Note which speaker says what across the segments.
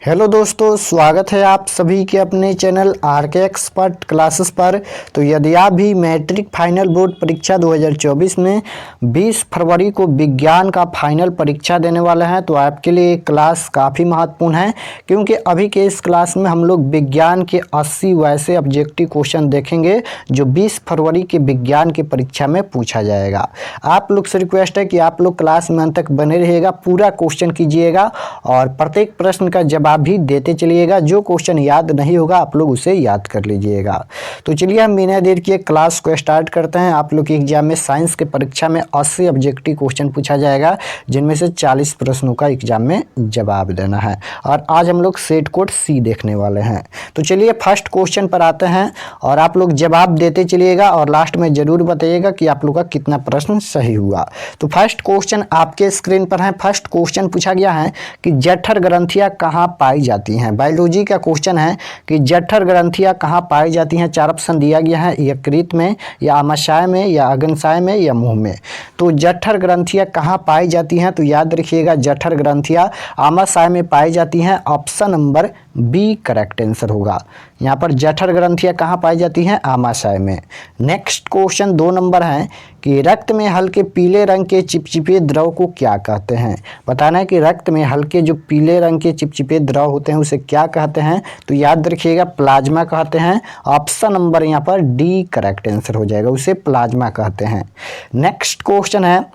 Speaker 1: Hello दोस्तों, स्वागत है आप सभी के अपने चैनल आरके एक्सपर्ट क्लासेस पर। तो यदि आप भी मैट्रिक फाइनल बोर्ड परीक्षा 2024 में 20 फरवरी को विज्ञान का फाइनल परीक्षा देने वाले हैं तो आपके लिए ये क्लास काफ़ी महत्वपूर्ण है, क्योंकि अभी के इस क्लास में हम लोग विज्ञान के 80 वैसे ऑब्जेक्टिव क्वेश्चन देखेंगे जो 20 फरवरी के विज्ञान की परीक्षा में पूछा जाएगा। आप लोग से रिक्वेस्ट है कि आप लोग क्लास में अंत तक बने रहिएगा, पूरा क्वेश्चन कीजिएगा और प्रत्येक प्रश्न का जवाब आप भी देते चलिएगा। जो क्वेश्चन याद नहीं होगा आप लोग उसे याद कर लीजिएगा। तो चलिए हम बिना देर किए क्लास को स्टार्ट करते हैं। आप लोग के एग्जाम में साइंस के परीक्षा में 80 ऑब्जेक्टिव क्वेश्चन पूछा जाएगा, जिनमें से 40 प्रश्नों का एग्जाम में जवाब देना है। और आज हम लोग सेट कोड सी देखने वाले हैं। तो चलिए फर्स्ट क्वेश्चन पर आते हैं और आप लोग जवाब देते चलिएगा और लास्ट में जरूर बताइएगा कि आप लोग का कितना प्रश्न सही हुआ। तो फर्स्ट क्वेश्चन आपके स्क्रीन पर है। फर्स्ट क्वेश्चन पूछा गया है कि जठर ग्रंथियां कहाँ पाई जाती हैं। बायोलॉजी का क्वेश्चन है कि जठर ग्रंथियां कहाँ पाई जाती हैं। 4 ऑप्शन दिया गया है, यकृत में या आमाशय में या अग्न्याशय में या मुंह में। तो जठर ग्रंथियां कहाँ पाई जाती हैं, तो याद रखिएगा जठर ग्रंथियां आमाशय में पाई जाती हैं। Option number B correct answer होगा। यहाँ पर जठर ग्रंथियां कहाँ पाई जाती हैं, आमाशय में। नेक्स्ट क्वेश्चन 2 नंबर है कि रक्त में हल्के पीले रंग के चिपचिपे द्रव को क्या कहते हैं। बताना है कि रक्त में हल्के जो पीले रंग के चिपचिपे द्रव होते हैं उसे क्या कहते हैं, तो याद रखिएगा प्लाज्मा कहते हैं। ऑप्शन नंबर यहाँ पर डी करेक्ट आंसर हो जाएगा, उसे प्लाज्मा कहते हैं। नेक्स्ट क्वेश्चन है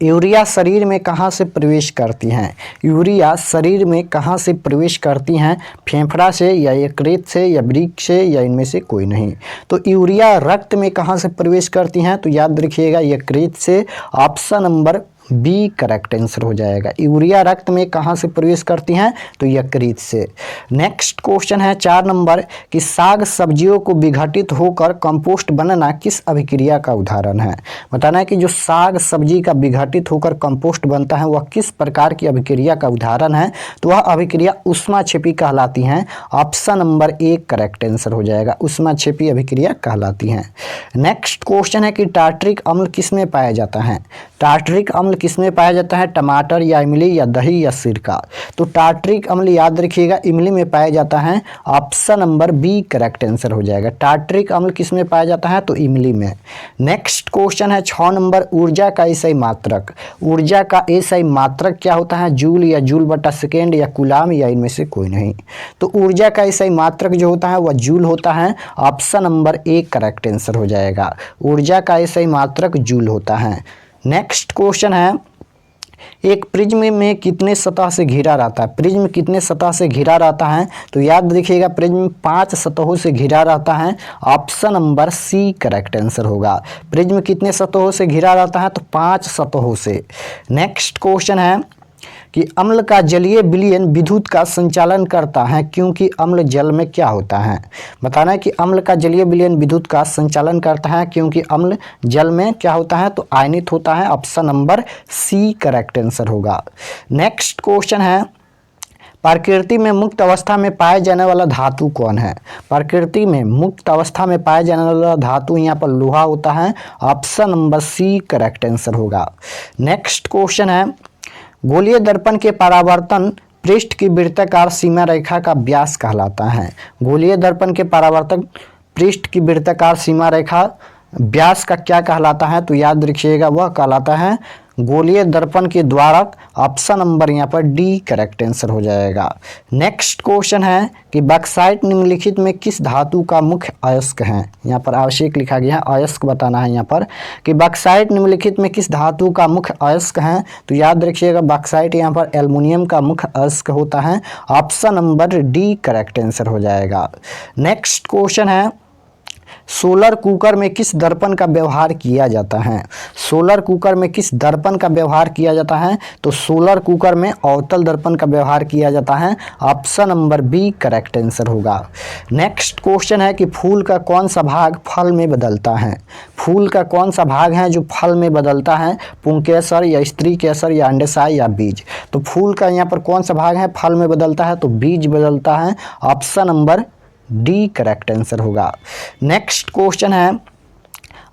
Speaker 1: यूरिया शरीर में कहाँ से प्रवेश करती हैं। यूरिया शरीर में कहाँ से प्रवेश करती हैं, फेफड़ा से या यकृत से या वृक्क से या इनमें से कोई नहीं। तो यूरिया रक्त में कहाँ से प्रवेश करती हैं, तो याद रखिएगा यकृत से। Option number B correct answer हो जाएगा। यूरिया रक्त में कहाँ से प्रवेश करती हैं, तो यकृत से। नेक्स्ट क्वेश्चन है 4 नंबर कि साग सब्जियों को विघटित होकर कंपोस्ट बनना किस अभिक्रिया का उदाहरण है। बताना है कि जो साग सब्जी का विघटित होकर कंपोस्ट बनता है वह किस प्रकार की अभिक्रिया का उदाहरण है, तो वह अभिक्रिया ऊष्माक्षेपी कहलाती हैं। Option number A correct answer हो जाएगा, ऊष्माक्षेपी अभिक्रिया कहलाती हैं। नेक्स्ट क्वेश्चन है कि टार्ट्रिक अम्ल किस में पाया जाता है। टार्ट्रिक अम्ल किसमें पाया जाता है, टमाटर या इमली या दही या सिरका। तो टार्ट्रिक अम्ल याद रखिएगा इमली में पाया जाता है। Option number B correct answer हो जाएगा। टार्ट्रिक अम्ल किसमें पाया जाता है, तो इमली में। नेक्स्ट क्वेश्चन है 6 नंबर ऊर्जा का एसआई मात्रक। ऊर्जा का एसआई मात्रक क्या होता है, जूल या जूल बटा सेकेंड या कूलाम या इनमें से कोई नहीं। तो ऊर्जा का एसआई मात्रक जो होता है वह जूल होता है। Option number A correct answer हो जाएगा, ऊर्जा का एसआई मात्रक जूल होता है। नेक्स्ट क्वेश्चन है एक प्रिज्म में कितने सतह से घिरा रहता है। प्रिज्म कितने सतह से घिरा रहता है, तो याद रखिएगा प्रिज्म 5 सतहों से घिरा रहता है। Option number C correct answer होगा। प्रिज्म कितने सतहों से घिरा रहता है, तो 5 सतहों से। नेक्स्ट क्वेश्चन है कि अम्ल का जलीय विलयन विद्युत का संचालन करता है क्योंकि अम्ल जल में क्या होता है। बताना है कि अम्ल का जलीय विलयन विद्युत का संचालन करता है क्योंकि अम्ल जल में क्या होता है, तो आयनित होता है। Option number C correct answer होगा। नेक्स्ट क्वेश्चन है प्रकृति में मुक्त अवस्था में पाए जाने वाला धातु कौन है। प्रकृति में मुक्त अवस्था में पाए जाने वाला धातु यहाँ पर लोहा होता है। Option number C correct answer होगा। नेक्स्ट क्वेश्चन है गोलीय दर्पण के परावर्तन पृष्ठ की वृत्ताकार सीमा रेखा का व्यास कहलाता है। गोलीय दर्पण के परावर्तन पृष्ठ की वृत्ताकार सीमा रेखा व्यास का क्या कहलाता है, तो याद रखिएगा वह कहलाता है गोलीय दर्पण के द्वारक। ऑप्शन नंबर यहाँ पर डी करेक्ट आंसर हो जाएगा। नेक्स्ट क्वेश्चन है कि बॉक्साइट निम्नलिखित में किस धातु का मुख्य अयस्क है। यहाँ पर आवश्यक लिखा गया है, अयस्क बताना है यहाँ पर कि बॉक्साइट निम्नलिखित में किस धातु का मुख्य अयस्क है, तो याद रखिएगा बॉक्साइट यहाँ पर एल्युमिनियम का मुख्य अयस्क होता है। Option number D correct answer हो जाएगा। नेक्स्ट क्वेश्चन है सोलर कुकर में किस दर्पण का व्यवहार किया जाता है। सोलर कुकर में किस दर्पण का व्यवहार किया जाता है, तो सोलर कुकर में अवतल दर्पण का व्यवहार किया जाता है। Option number B correct answer होगा। नेक्स्ट क्वेश्चन है कि फूल का कौन सा भाग फल में बदलता है। फूल का कौन सा भाग है जो फल में बदलता है, पुंकेसर या स्त्री केसर या अंडाशय या बीज। तो फूल का यहाँ पर कौन सा भाग है फल में बदलता है, तो बीज बदलता है। Option number D correct answer होगा। नेक्स्ट क्वेश्चन है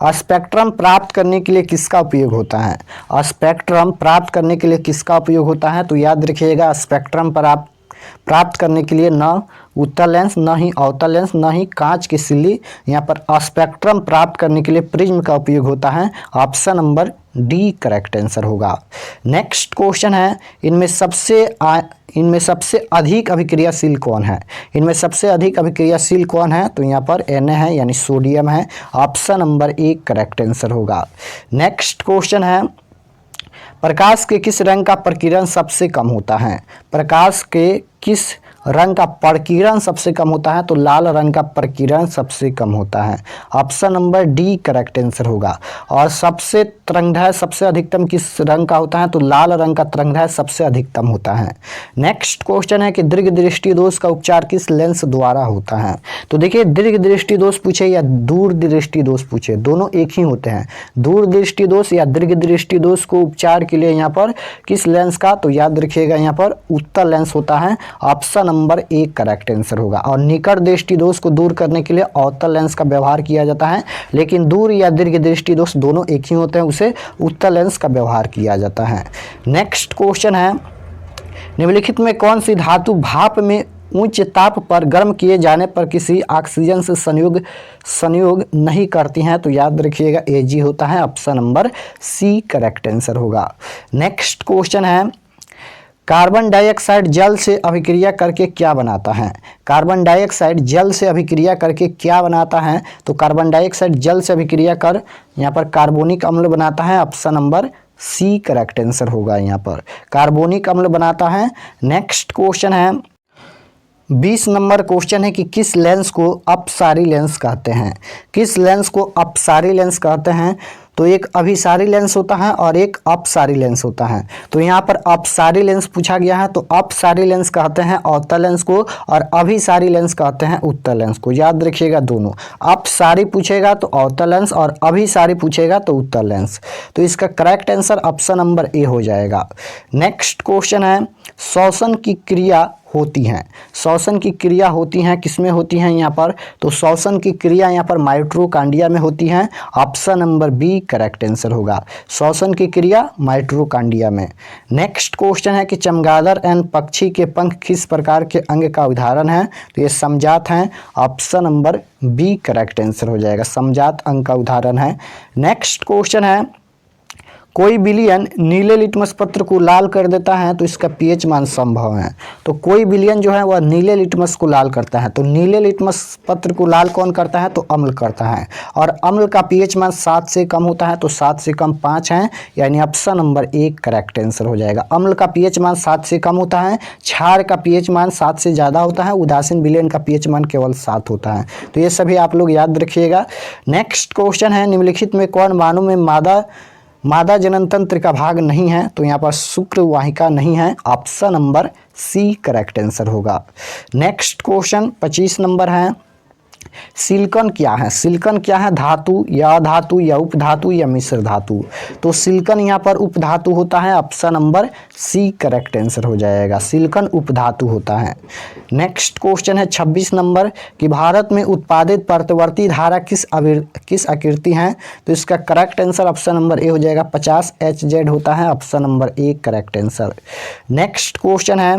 Speaker 1: स्पेक्ट्रम प्राप्त करने के लिए किसका उपयोग होता है। स्पेक्ट्रम प्राप्त करने के लिए किसका उपयोग होता है, तो याद रखिएगा स्पेक्ट्रम पर आप प्राप्त करने के लिए न उत्तल लेंस, न ही अवतल लेंस, न ही कांच की सिल्ली। यहाँ पर स्पेक्ट्रम प्राप्त करने के लिए प्रिज्म का उपयोग होता है। Option number D correct answer होगा। नेक्स्ट क्वेश्चन है, इनमें सबसे अधिक अभिक्रियाशील कौन है? इनमें सबसे अधिक अभिक्रियाशील कौन है? तो यहाँ पर Na है यानी सोडियम है। Option number A correct answer होगा। नेक्स्ट क्वेश्चन है, प्रकाश के किस रंग का प्रकीर्णन सबसे कम होता है? प्रकाश के किस रंग का प्रकीर्णन सबसे कम होता है? तो लाल रंग का प्रकीर्णन सबसे कम होता है। Option number D correct answer होगा। और सबसे तरंगदैर्घ्य सबसे अधिकतम किस रंग का होता है? तो लाल रंग का तरंगदैर्घ्य सबसे अधिकतम होता है। नेक्स्ट क्वेश्चन है कि दीर्घ दृष्टि दोष का उपचार किस लेंस द्वारा होता है? तो देखिए, दीर्घ दृष्टि दोष पूछे या दूर दृष्टि दोष पूछे, दोनों एक ही होते हैं। दूर दृष्टि दोष या दीर्घ दृष्टि दोष को उपचार के लिए यहाँ पर किस लेंस का? तो याद रखिएगा यहाँ पर उत्तल लेंस होता है। Option number A correct answer होगा। और निकट दृष्टि दोष को दूर करने के लिए अवतल लेंस का व्यवहार किया जाता है, लेकिन दूर या दीर्घ दृष्टि दोष दोनों एक ही होते हैं, उसे उत्तल लेंस का व्यवहार किया जाता है। नेक्स्ट क्वेश्चन है, निम्नलिखित में कौन सी धातु भाप में उच्च ताप पर गर्म किए जाने पर किसी ऑक्सीजन से संयोग नहीं करती हैं? तो याद रखिएगा Ag होता है। Option number C correct answer होगा। नेक्स्ट क्वेश्चन है, कार्बन डाइऑक्साइड जल से अभिक्रिया करके क्या बनाता है? कार्बन डाइऑक्साइड जल से अभिक्रिया करके क्या बनाता है? तो कार्बन डाइऑक्साइड जल से अभिक्रिया कर यहाँ पर कार्बोनिक अम्ल बनाता है। Option number C correct answer होगा। यहाँ पर कार्बोनिक अम्ल बनाता है। नेक्स्ट क्वेश्चन है, 20 नंबर क्वेश्चन है कि किस लेंस को अपसारी लेंस कहते हैं? किस लेंस को अपसारी लेंस कहते हैं? तो एक अभिसारी लेंस होता है और एक अपसारी लेंस होता है। तो यहाँ पर अपसारी लेंस पूछा गया है, तो अपसारी लेंस कहते हैं अवतल लेंस को और अभिसारी लेंस कहते हैं उत्तल लेंस को। याद रखिएगा दोनों, अपसारी पूछेगा तो अवतल लेंस और अभिसारी पूछेगा तो उत्तल लेंस। तो इसका correct answer option number A हो जाएगा। नेक्स्ट क्वेश्चन है, श्वसन की क्रिया होती हैं। श्वसन की क्रिया होती हैं किसमें होती हैं यहाँ पर? तो श्वसन की क्रिया यहाँ पर माइटोकॉन्ड्रिया में होती हैं। Option number B correct answer होगा। श्वसन की क्रिया माइटोकॉन्ड्रिया में। नेक्स्ट क्वेश्चन है कि चमगादड़ एंड पक्षी के पंख किस प्रकार के अंग का उदाहरण है? तो ये समजात हैं। Option number B correct answer हो जाएगा, समजात अंग का उदाहरण है। नेक्स्ट क्वेश्चन है, कोई विलयन नीले लिटमस पत्र को लाल कर देता है तो इसका पीएच मान संभव है। तो कोई विलयन जो है वह नीले लिटमस को लाल करता है, तो नीले लिटमस पत्र को लाल कौन करता है? तो अम्ल करता है। और अम्ल का पीएच मान 7 से कम होता है, तो 7 से कम 5 है, यानी ऑप्शन नंबर 1 करेक्ट आंसर हो जाएगा। अम्ल का पीएच मान 7 से कम होता है, क्षार का पीएच मान 7 से ज़्यादा होता है, उदासीन विलयन का पीएच मान केवल 7 होता है। तो ये सभी आप लोग याद रखिएगा। नेक्स्ट क्वेश्चन है, निम्नलिखित में कौन मानव में मादा जनन तंत्र का भाग नहीं है? तो यहाँ पर शुक्र वाहिका नहीं है। Option number C correct answer होगा। नेक्स्ट क्वेश्चन 25 नंबर है, सिलिकॉन क्या है? सिलिकॉन क्या है? धातु या अधातु या उपधातु या मिश्र धातु? तो सिलिकॉन यहाँ पर उपधातु होता है। Option number C correct answer हो जाएगा, सिलिकॉन उपधातु होता है। नेक्स्ट क्वेश्चन है 26 नंबर कि भारत में उत्पादित प्रत्यावर्ती धारा किस आकृति है? तो इसका correct answer option number A हो जाएगा, 50 HZ होता है। Option number A correct answer. Next question है,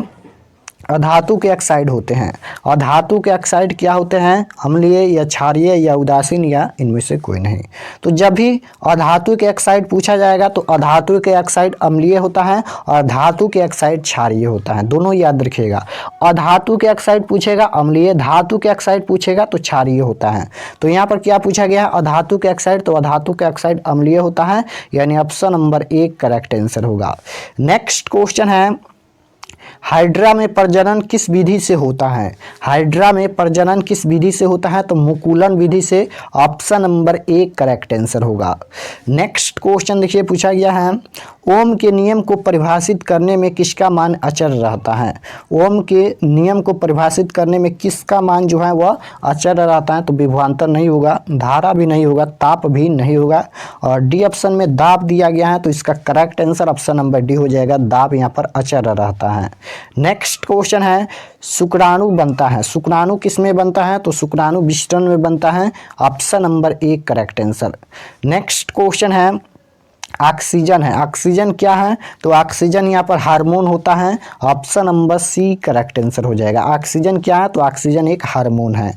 Speaker 1: अधातु के ऑक्साइड होते हैं। अधातु के ऑक्साइड क्या होते हैं? अम्लीय या क्षारीय या उदासीन या इनमें से कोई नहीं। तो जब भी अधातु के ऑक्साइड पूछा जाएगा तो अधातु के ऑक्साइड अम्लीय होता है और धातु के ऑक्साइड क्षारीय होता है, दोनों याद रखिएगा। अधातु के ऑक्साइड पूछेगा अम्लीय, धातु के ऑक्साइड पूछेगा तो क्षारीय होता है। तो यहाँ पर क्या पूछा गया है? अधातु के ऑक्साइड, तो अधातु के ऑक्साइड अम्लीय होता है, यानी ऑप्शन नंबर 1 करेक्ट आंसर होगा। नेक्स्ट क्वेश्चन है, हाइड्रा में प्रजनन किस विधि से होता है? हाइड्रा में प्रजनन किस विधि से होता है? तो मुकुलन विधि से। ऑप्शन नंबर 1 करेक्ट आंसर होगा। नेक्स्ट क्वेश्चन देखिए पूछा गया है, ओम के नियम को परिभाषित करने में किसका मान अचर रहता है? ओम के नियम को परिभाषित करने में किसका मान जो है वह अचर रहता है? तो विभवांतर नहीं होगा, धारा भी नहीं होगा, ताप भी नहीं होगा। और डी ऑप्शन में दाब दिया गया है, तो इसका correct answer option number D हो जाएगा, दाब यहाँ पर अचर रहता है। नेक्स्ट क्वेश्चन है, शुक्राणु बनता है। शुक्राणु किस में बनता है? तो शुक्राणु विष्टन में बनता है। Option number 1 correct answer. Next question है, ऑक्सीजन है। ऑक्सीजन क्या है? तो ऑक्सीजन यहाँ पर हार्मोन होता है। Option number C correct answer हो जाएगा। ऑक्सीजन क्या है? तो ऑक्सीजन एक हार्मोन है।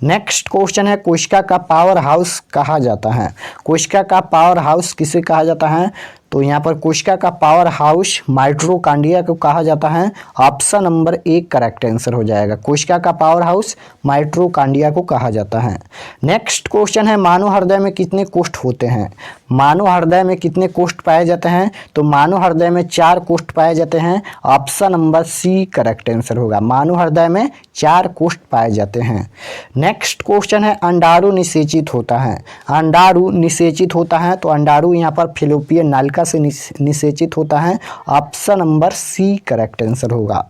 Speaker 1: नेक्स्ट क्वेश्चन है, कोशिका का पावर हाउस कहा जाता है। कोशिका का पावर हाउस किसे कहा जाता है? तो यहाँ पर कोशिका का पावर हाउस माइटोकॉन्ड्रिया को कहा जाता है। Option number A correct answer हो जाएगा। कोशिका का पावर हाउस माइटोकॉन्ड्रिया को कहा जाता है। नेक्स्ट क्वेश्चन है, मानव हृदय में कितने कोष्ठ होते हैं? मानव हृदय में कितने कोष्ठ पाए जाते हैं? तो मानव हृदय में 4 कोष्ठ पाए जाते हैं। Option number C correct answer होगा। मानव हृदय में 4 कोष्ठ पाए जाते हैं। नेक्स्ट क्वेश्चन है, अंडाणु निषेचित होता है। अंडाणु निषेचित होता है तो अंडाणु यहाँ पर फैलोपियन नालिका से निषेचित होता है। Option number C correct answer होगा।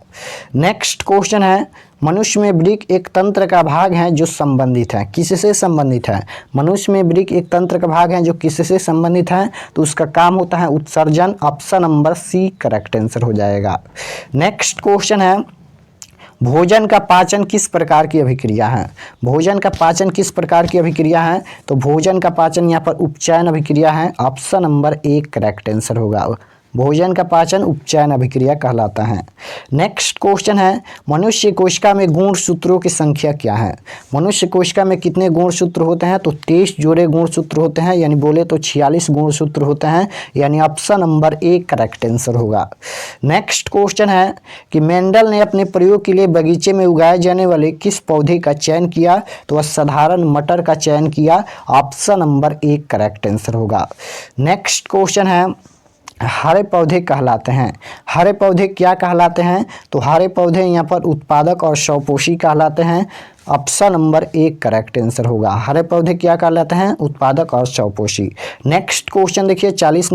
Speaker 1: नेक्स्ट क्वेश्चन है, मनुष्य में वृक्क एक तंत्र का भाग है जो संबंधित है। किससे संबंधित है? मनुष्य में वृक्क एक तंत्र का भाग है जो किससे संबंधित है? तो उसका काम होता है उत्सर्जन। Option number C correct answer हो जाएगा। नेक्स्ट क्वेश्चन है, भोजन का पाचन किस प्रकार की अभिक्रिया है? भोजन का पाचन किस प्रकार की अभिक्रिया है? तो भोजन का पाचन यहाँ पर उपचयन अभिक्रिया है। Option number A correct answer होगा। भोजन का पाचन उपचयन अभिक्रिया कहलाता है। नेक्स्ट क्वेश्चन है, मनुष्य कोशिका में गुणसूत्रों की संख्या क्या है? मनुष्य कोशिका में कितने गुणसूत्र होते हैं? तो 23 जोड़े गुणसूत्र होते हैं, यानी बोले तो 46 गुणसूत्र होते हैं, यानी option number A correct answer होगा। नेक्स्ट क्वेश्चन है कि मेंडल ने अपने प्रयोग के लिए बगीचे में उगाए जाने वाले किस पौधे का चयन किया? तो साधारण मटर का चयन किया। Option number A correct answer होगा। नेक्स्ट क्वेश्चन है, हरे पौधे कहलाते हैं। हरे पौधे क्या कहलाते हैं? तो हरे पौधे यहाँ पर उत्पादक और स्वपोषी कहलाते हैं। Option number A correct answer होगा। हरे पौधे क्या कहलाते हैं? उत्पादक और स्वपोषी। नेक्स्ट क्वेश्चन देखिए 40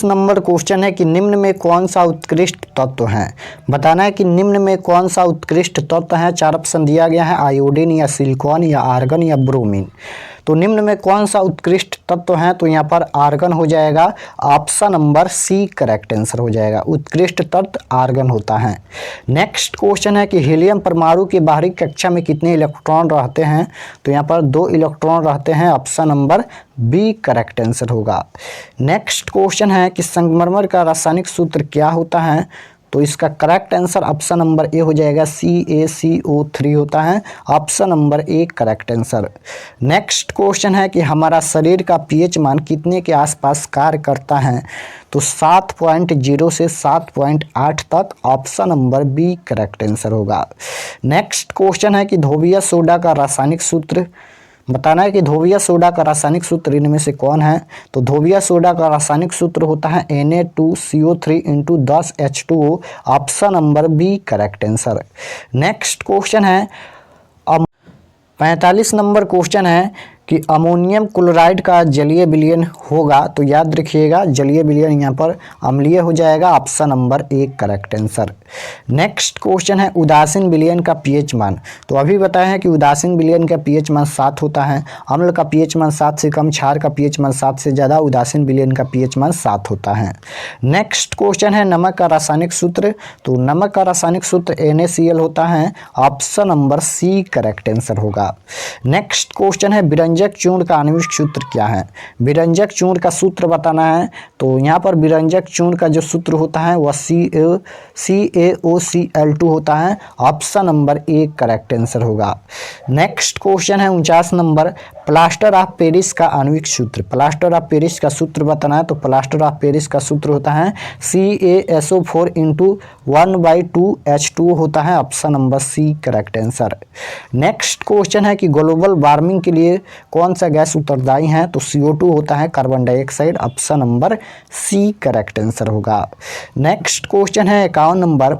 Speaker 1: नंबर क्वेश्चन है कि निम्न में कौन सा उत्कृष्ट तत्व है? बताना है कि निम्न में कौन सा उत्कृष्ट तत्व है। 4 ऑप्शन दिया गया है, आयोडीन या सिलिकॉन या आर्गन या ब्रोमीन। तो निम्न में कौन सा उत्कृष्ट तत्व है? तो यहाँ पर आर्गन हो जाएगा। Option number C correct answer हो जाएगा। उत्कृष्ट तत्व आर्गन होता है। नेक्स्ट क्वेश्चन है कि हीलियम परमाणु की बाहरी कक्षा में कितने इलेक्ट्रॉन रहते हैं? तो यहाँ पर 2 इलेक्ट्रॉन रहते हैं। Option number B correct answer होगा। नेक्स्ट क्वेश्चन है कि संगमरमर का रासायनिक सूत्र क्या होता है? तो इसका correct answer option number A हो जाएगा। CaCO3 होता है। Option number A correct answer. Next question है कि हमारा शरीर का pH मान कितने के आसपास कार्य करता है? तो 7.0 से 7.8 तक। Option number B correct answer होगा। नेक्स्ट क्वेश्चन है कि धोबिया सोडा का रासायनिक सूत्र बताना है कि धोबिया सोडा का रासायनिक सूत्र इनमें से कौन है? तो धोबिया सोडा का रासायनिक सूत्र होता है Na2CO3 × 10 H2O। Option number B correct answer. Next question है 45 नंबर क्वेश्चन है कि अमोनियम क्लोराइड का जलीय विलयन होगा। तो याद रखिएगा जलीय विलयन यहाँ पर अम्लीय हो जाएगा। Option number A correct answer. Next question है उदासीन विलयन का pH मान। तो अभी बताया है कि उदासीन विलयन का pH मान 7 होता है। अम्ल का pH मान 7 से कम, क्षार का pH मान 7 से ज़्यादा, उदासीन विलयन का pH मान 7 होता है। नेक्स्ट क्वेश्चन है नमक का रासायनिक सूत्र। तो नमक का रासायनिक सूत्र NaCl होता है। Option number C correct answer होगा। नेक्स्ट क्वेश्चन है विरंजक चूर्ण का आणविक सूत्र क्या है? विरंजक चूर्ण का सूत्र बताना है। तो यहाँ पर विरंजक चूर्ण का जो सूत्र होता है वह CaOCl2 होता है। Option number A correct answer होगा। नेक्स्ट क्वेश्चन है 49 नंबर, प्लास्टर ऑफ पेरिस का आणविक सूत्र। प्लास्टर ऑफ पेरिस का सूत्र बताना है। तो प्लास्टर ऑफ पेरिस का सूत्र होता है CaSO4 × 1/2H2 होता है। Option number C correct answer. Next question है कि ग्लोबल वार्मिंग के लिए कौन सा गैस उत्तरदायी है? तो CO2 होता है, carbon dioxide. Option number C correct answer होगा। नेक्स्ट क्वेश्चन है 51 नंबर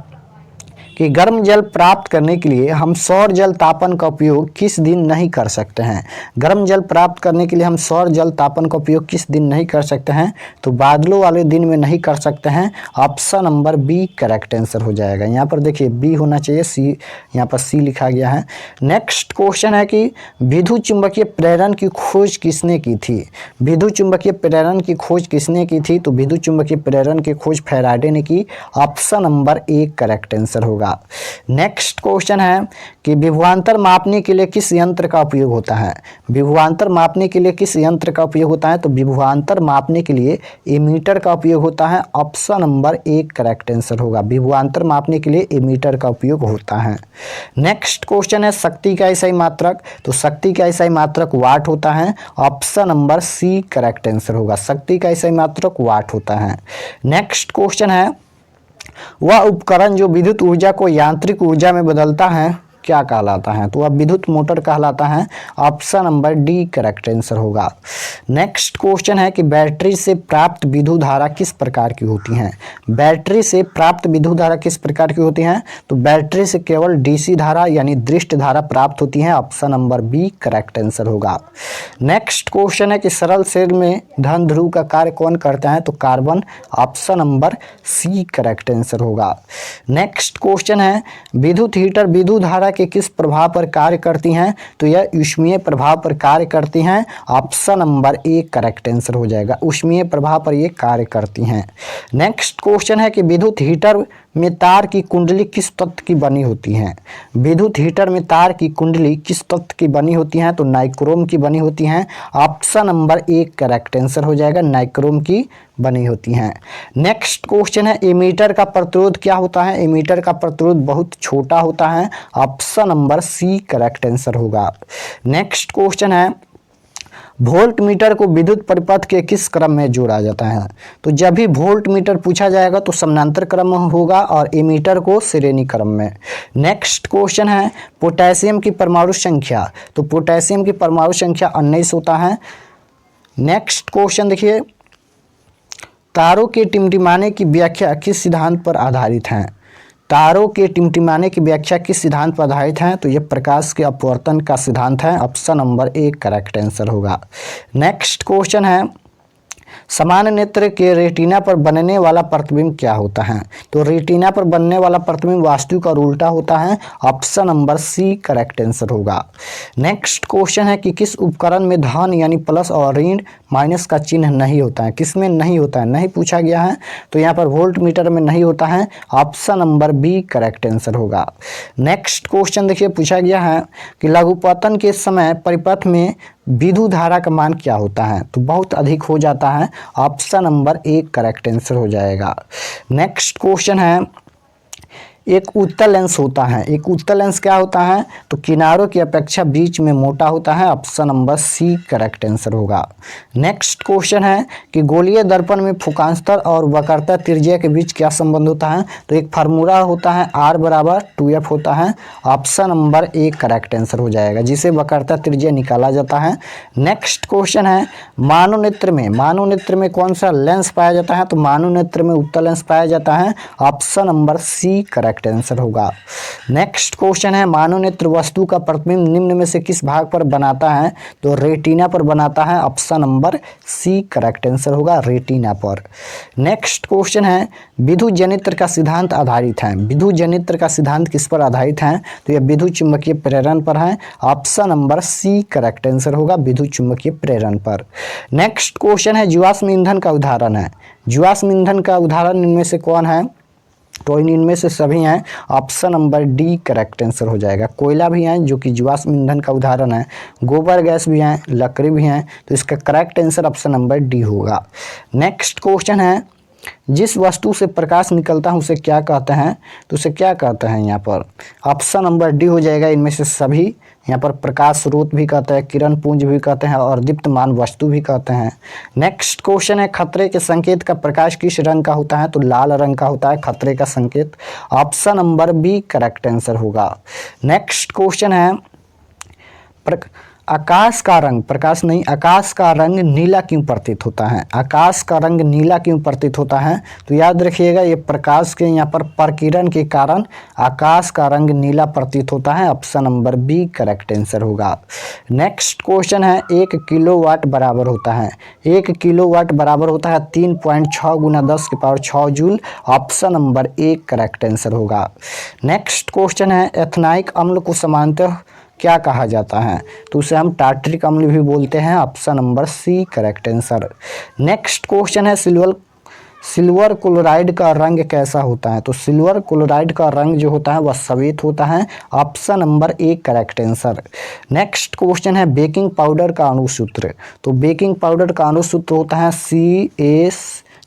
Speaker 1: कि गर्म जल प्राप्त करने के लिए हम सौर जल तापन का उपयोग किस दिन नहीं कर सकते हैं? गर्म जल प्राप्त करने के लिए हम सौर जल तापन का उपयोग किस दिन नहीं कर सकते हैं? तो बादलों वाले दिन में नहीं कर सकते हैं। Option number B correct answer हो जाएगा। यहाँ पर देखिए बी होना चाहिए, सी यहाँ पर सी लिखा गया है। नेक्स्ट क्वेश्चन है कि विद्युत चुंबकीय प्रेरण की खोज किसने की थी? विद्युत चुंबकीय प्रेरण की खोज किसने की थी? तो विद्युत चुंबकीय प्रेरण की खोज फैराडे ने की। Option number A correct answer होगा। होगा। नेक्स्ट क्वेश्चन है कि विभवांतर मापने के लिए किस यंत्र का उपयोग होता है। विभवांतर मापने के लिए किस यंत्र का उपयोग होता है, तो विभवांतर मापने के लिए एमीटर का उपयोग होता है। Option number A correct answer होगा। विभवांतर मापने के लिए एमीटर का उपयोग होता है। नेक्स्ट क्वेश्चन है शक्ति का इकाई मात्रक, तो शक्ति का इकाई मात्रक वाट होता है। Option number C correct answer होगा। शक्ति का इकाई मात्रक वाट होता है। नेक्स्ट क्वेश्चन है वह उपकरण जो विद्युत ऊर्जा को यांत्रिक ऊर्जा में बदलता है क्या कहलाता है, तो वह विद्युत मोटर कहलाता है। Option number D correct answer होगा। नेक्स्ट क्वेश्चन है कि बैटरी से प्राप्त विद्युत धारा किस प्रकार की होती है। बैटरी से प्राप्त विद्युत धारा किस प्रकार की होती है, तो बैटरी से केवल डीसी धारा यानी दृष्ट धारा प्राप्त होती है। Option number B correct answer होगा। नेक्स्ट क्वेश्चन है कि सरल शेल में धन ध्रुव का कार्य कौन करता है, तो carbon. Option number C correct answer होगा। नेक्स्ट क्वेश्चन है विद्युत हीटर विद्युत धारा के किस प्रभाव पर कार्य करती हैं, तो यह ऊष्मीय प्रभाव पर कार्य करती हैं। Option number A correct answer हो जाएगा। ऊष्मीय प्रभाव पर ये कार्य करती हैं। नेक्स्ट क्वेश्चन है कि विद्युत हीटर में तार की कुंडली किस तत्व की बनी होती है। विद्युत हीटर में तार की कुंडली किस तत्व की बनी होती है, तो नाइक्रोम की बनी होती है। Option number A correct answer हो जाएगा। नाइक्रोम की बनी होती हैं। नेक्स्ट क्वेश्चन है एमीटर का प्रतिरोध क्या होता है। एमीटर का प्रतिरोध बहुत छोटा होता है। Option number C correct answer होगा। नेक्स्ट क्वेश्चन है वोल्ट मीटर को विद्युत परिपथ के किस क्रम में जोड़ा जाता है, तो जब भी वोल्ट मीटर पूछा जाएगा तो समानांतर क्रम में होगा और एमीटर को श्रेणी क्रम में। नेक्स्ट क्वेश्चन है पोटेशियम की परमाणु संख्या, तो पोटेशियम की परमाणु संख्या 19 होता है। नेक्स्ट क्वेश्चन देखिए तारों के टिमटिमाने की व्याख्या किस सिद्धांत पर आधारित है। तारों के टिमटिमाने की व्याख्या किस सिद्धांत पर आधारित है, तो यह प्रकाश के अपवर्तन का सिद्धांत है। Option number A correct answer होगा। नेक्स्ट क्वेश्चन है सामान्य नेत्र के रेटिना पर बनने वाला प्रतिबिंब क्या होता है, तो रेटिना पर बनने वाला प्रतिबिंब वास्तविक और उल्टा होता है। Option number C correct answer होगा। नेक्स्ट क्वेश्चन है कि किस उपकरण में धन यानी प्लस और ऋण माइनस का चिन्ह नहीं होता है। किस में नहीं होता है, नहीं पूछा गया है, तो यहाँ पर वोल्ट मीटर में नहीं होता है। Option number B correct answer होगा। नेक्स्ट क्वेश्चन देखिए पूछा गया है कि लघुपतन के समय परिपथ में विद्युत धारा का मान क्या होता है, तो बहुत अधिक हो जाता है। Option number A correct answer हो जाएगा। नेक्स्ट क्वेश्चन है एक उत्तल लेंस होता है। एक उत्तल लेंस क्या होता है, तो किनारों की अपेक्षा बीच में मोटा होता है। Option number C correct answer होगा। नेक्स्ट क्वेश्चन है कि गोलीय दर्पण में फुकांस्तर और वक्रता त्रिज्या के बीच क्या संबंध होता है, तो एक फार्मूला होता है R बराबर 2F होता है। Option number A correct answer हो जाएगा, जिसे वक्रता त्रिज्या निकाला जाता है। नेक्स्ट क्वेश्चन है मानव नेत्र में कौन सा लेंस पाया जाता है, तो मानव नेत्र में उत्तल लेंस पाया जाता है। Option number C correct answer होगा। नेक्स्ट क्वेश्चन है मानव नेत्र वस्तु का प्रतिबिंब निम्न में से किस भाग पर बनाता है, तो रेटिना पर बनाता है। Option number C correct answer होगा, रेटिना पर। नेक्स्ट क्वेश्चन है विद्युत जनित्र का सिद्धांत आधारित है। विद्युत जनित्र का सिद्धांत किस पर आधारित है, तो यह विद्युत चुंबकीय प्रेरण पर है। Option number C correct answer होगा, विद्युत चुंबकीय प्रेरण पर। नेक्स्ट क्वेश्चन है जीवाश्म ईंधन का उदाहरण है। जीवाश्म ईंधन का उदाहरण इनमें से कौन है, तो इनमें से सभी हैं। Option number D correct answer हो जाएगा। कोयला भी है जो कि जीवाश्म ईंधन का उदाहरण है, गोबर गैस भी है, लकड़ी भी है, तो इसका correct answer option number D होगा। नेक्स्ट क्वेश्चन है जिस वस्तु से प्रकाश निकलता है उसे क्या कहते हैं, तो उसे क्या कहते हैं यहाँ पर। ऑप्शन नंबर डी हो जाएगा इनमें से सभी। यहाँ पर प्रकाश स्रोत भी कहते हैं, किरण पुंज भी कहते हैं और दीप्तमान वस्तु भी कहते हैं। नेक्स्ट क्वेश्चन है खतरे के संकेत का प्रकाश किस रंग का होता है, तो लाल रंग का होता है खतरे का संकेत। Option number B correct answer होगा। नेक्स्ट क्वेश्चन है आकाश का रंग, प्रकाश नहीं, आकाश का रंग नीला क्यों प्रतीत होता है। आकाश का रंग नीला क्यों प्रतीत होता है, तो याद रखिएगा ये प्रकाश के यहाँ पर प्रकीर्णन के कारण आकाश का रंग नीला प्रतीत होता है। Option number B correct answer होगा। नेक्स्ट क्वेश्चन है 1 किलोवाट बराबर होता है। 1 किलोवाट बराबर होता है 3.6 गुना 10⁶ joule. Option number A correct answer होगा। नेक्स्ट क्वेश्चन है एथेनाइक अम्ल को सामान्यतः क्या कहा जाता है, तो उसे हम टार्टरिक अम्ल भी बोलते हैं। Option number C correct answer. Next question है सिल्वर क्लोराइड का रंग कैसा होता है? तो सिल्वर क्लोराइड का रंग जो होता है वह श्वेत होता है। Option number A correct answer. Next question है बेकिंग पाउडर का अणुसूत्र। तो बेकिंग पाउडर का अणुसूत्र होता है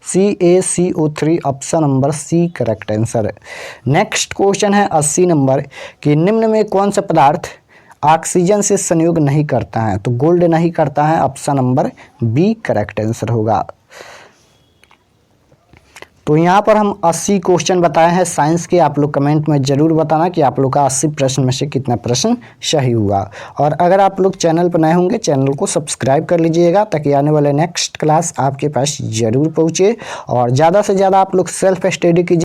Speaker 1: CaCO3। Option number C correct answer. Next question है 80 नंबर कि निम्न में कौन सा पदार्थ ऑक्सीजन से संयोग नहीं करता है? तो गोल्ड नहीं करता है। Option number B correct answer होगा। तो यहाँ पर हम 80 क्वेश्चन बताए हैं साइंस के। आप लोग कमेंट में ज़रूर बताना कि आप लोग का 80 प्रश्न में से कितना प्रश्न सही हुआ। और अगर आप लोग चैनल पर नए होंगे चैनल को सब्सक्राइब कर लीजिएगा ताकि आने वाले नेक्स्ट क्लास आपके पास ज़रूर पहुँचे। और ज़्यादा से ज़्यादा आप लोग सेल्फ स्टडी कीजिए।